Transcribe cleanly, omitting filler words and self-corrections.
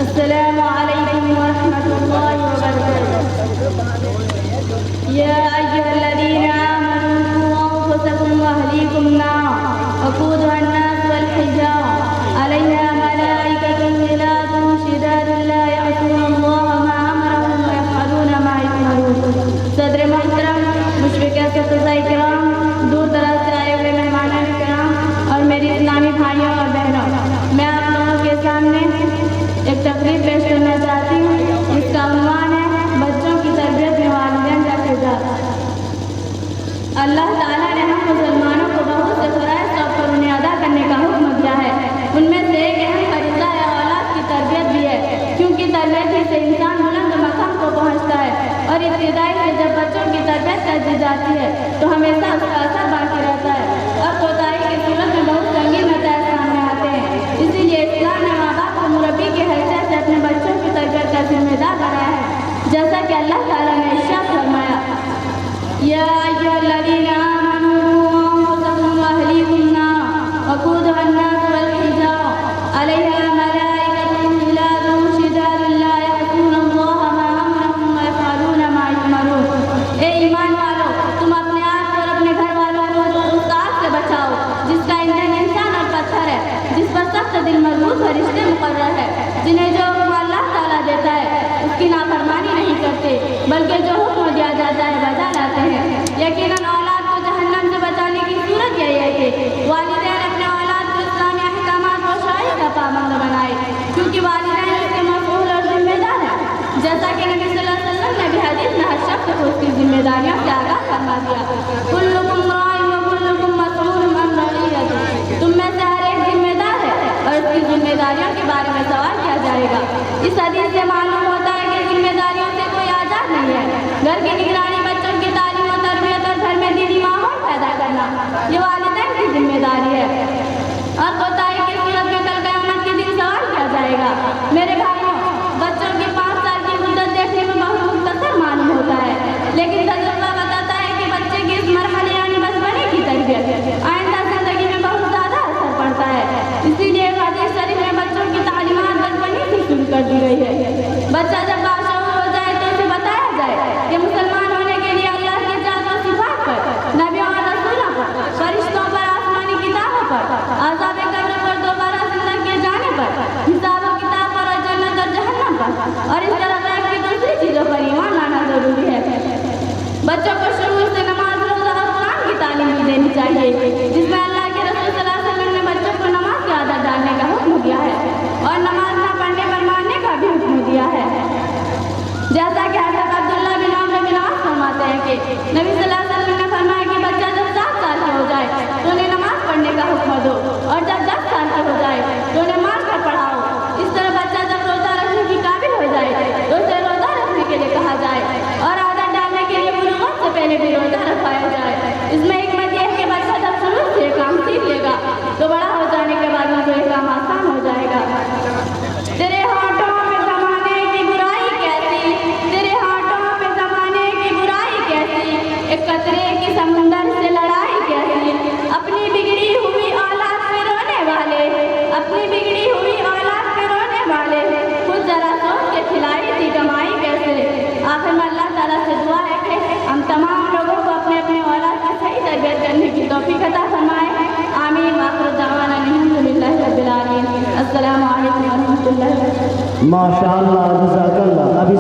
السلام علیکم ورحمۃ اللہ وبرکاتہ۔ یا ایھا الذین آمنوا قوا انفسکم واہلیکم نارا وقودها الناس والحجارة علیہا ملائکۃ غلاظ شداد لا یعصون اللہ ما امرهم ویفعلون ما یؤمرون۔ صدر محترم، مشفق اساتذہ کرام، دور دراز سے آئے ہوئے مہمان کرام اور میری اسلامی بھائیوں اور بہنوں، میں آپ لوگوں کے سامنے ایک تقریب پیش کرنا چاہتی ہوں جس کا عنوان ہے بچوں کی تربیت میں والدین کا کردار۔ اللہ تعالیٰ نے ہم مسلمانوں کو بہت سے فرائض سونپ کر انہیں ادا کرنے کا حکم دیا ہے۔ ان میں سے ایک اہم فریضہ ہے اولاد کی تربیت بھی ہے، کیونکہ تربیت ہی سے انسان بلند مقام کو پہنچتا ہے، اور ابتدائی سے جب بچوں کی تربیت کر دی جاتی ہے تو ہمیشہ اس کا اثر باقی رہتا ہے اور کوتاہی کی صورت میں بہت سنگین نتائج سامنے آتے ہیں۔ اسی لیے اسلام نے ماں باپ کو مربی کی حیثیت سے اپنے بچوں کی تربیت کا ذمہ دار بنایا ہے، جیسا کہ اللہ تعالیٰ نے ارشاد فرمایا، یا ایھا الذین آمنوا انفسکم واہلیکم نارا وقودها الناس والحجارة علیہا ملائکۃ غلاظ شداد لا یعصون اللہ ما امرهم ویفعلون ما یؤمرون۔ اے ایمان والو، تم اپنے آپ اور اپنے گھر والوں کو اس آگ سے بچاؤ جس کا ایندھن انسان اور پتھر ہے، جس پر سخت دل مضبوط فرشتے مقرر ہے، جنہیں جو حکم اللہ تعالیٰ دیتا ہے اس کی نافرمانی نہیں کرتے، بلکہ جو حکم دیا جاتا ہے بجا لاتے ہیں۔ یقیناً اولاد کو جہنم سے بچانے کی صورت یہی ہے کہ والدین اپنے اولاد کو اسلامی احکامات و شرائع کا پابند بنائے، کیونکہ والدین اس کے مسئول اور ذمہ دار ہیں، جیسا کہ نبی صلی اللہ علیہ وسلم نے بھی حدیث میں ہر شخص کو اس کی ذمہ داریوں سے آگاہ فرما دیا، کلکم راع وکلکم مسئول عن رعیتہ، تم میں سے ہر ایک ذمہ دار ہے اور اس کی ذمہ داریوں کے بارے میں سوال کیا جائے گا۔ اس حدیث سے معلوم ہوتا ہے کہ ذمہ داریوں سے کوئی آزاد نہیں ہے۔ گھر کی نگرانی، بچوں کی تعلیم و تربیت اور گھر میں دینی ماحول پیدا کرنا یہ والدین کی ذمہ داری ہے، اور کوتاہی کی صورت میں کل قیامت کے دن سوال کیا جائے گا۔ میرے بھائیوں، بچوں کی 5 سال کی مدت دیکھنے میں بہت مختصر معلوم ہوتا ہے، لیکن تجربہ بتاتا ہے کہ بچے کی اس مرحلے یعنی بچپنے کی تربیت آئندہ زندگی میں بہت زیادہ اثر پڑتا ہے۔ اسی لیے حدیث شریف میں بچوں کی تعلیمات بچپنے سے شروع کر دی گئی ہے۔ بچہ جب باشعور ہو جائے تو اسے بتایا جائے کہ مسلمان ہونے کے لیے اللہ کی ذات و صفات پر، نبیوں اور رسولوں پر، فرشتوں پر، آسمانی کتابوں پر، عذاب قبر پر، دوبارہ زندہ کیے جانے پر، حساب و کتاب پر، اور جنت اور جہنم پر، اور اس طرح غیب کی دوسری چیزوں پر ایمان لانا ضروری ہے۔ بچوں کو شروع سے نماز، روزہ اور قرآن کی تعلیم بھی دینی چاہیے، جس میں اللہ کے رسول صلی اللہ علیہ وسلم نے بچوں کو نماز کی عادت ڈالنے کا حکم دیا ہے اور نماز نہ پڑھنے پر مارنے کا بھی حکم دیا ہے، جیسا کہ حضرت عبداللہ بن عمرو بن عاص فرماتے ہیں کہ نبی صلی اللہ علیہ وسلم نے فرمایا کہ بچہ جب 7 سال کا ہو جائے تو انہیں نماز پڑھنے کا حکم دو، اور جب 10 سال کا ہو جائے تو انہیں مار کر پڑھاؤ۔ اس طرح بچہ جب روزہ رکھنے کی قابل ہو جائے تو اسے روزہ رکھنے کے لیے کہا جائے، اور عادت ڈالنے کے لیے بلوغت سے پہلے بھی روزہ رکھوایا جائے۔ اس میں حکمت یہ ہے کہ بچہ جب شروع سے یہ کام سیکھ لے گا تو بڑا ہو جانے کے بعد میں تو یہ کام آسان ہو جائے گا۔ تیرے ہاتھوں میں زمانے کی برائی کیسی، تیرے ہاتھوں میں زمانے کی برائی کیسی، ایک قطرے کی سمندر سے لڑائی کیسی، اپنی بگڑی ہوئی اولاد پہ رونے والے، اپنی بگڑی ہوئی اولاد پہ رونے والے، خود ذرا سوچ کے کھلائی تھی کمائی کیسے۔ آخر میں اللہ تعالیٰ سے دعا ہے کہ ہم تمام لوگوں کو اپنے اپنے اولاد کی صحیح تربیت کرنے کی توفیق عطا فرمائے۔ آمین۔ وآخر دعوانا الحمدللہ رب العالمین۔ السلام علیکم ورحمۃ اللہ۔ ماشاء اللہ، جزاک اللہ۔ ابھی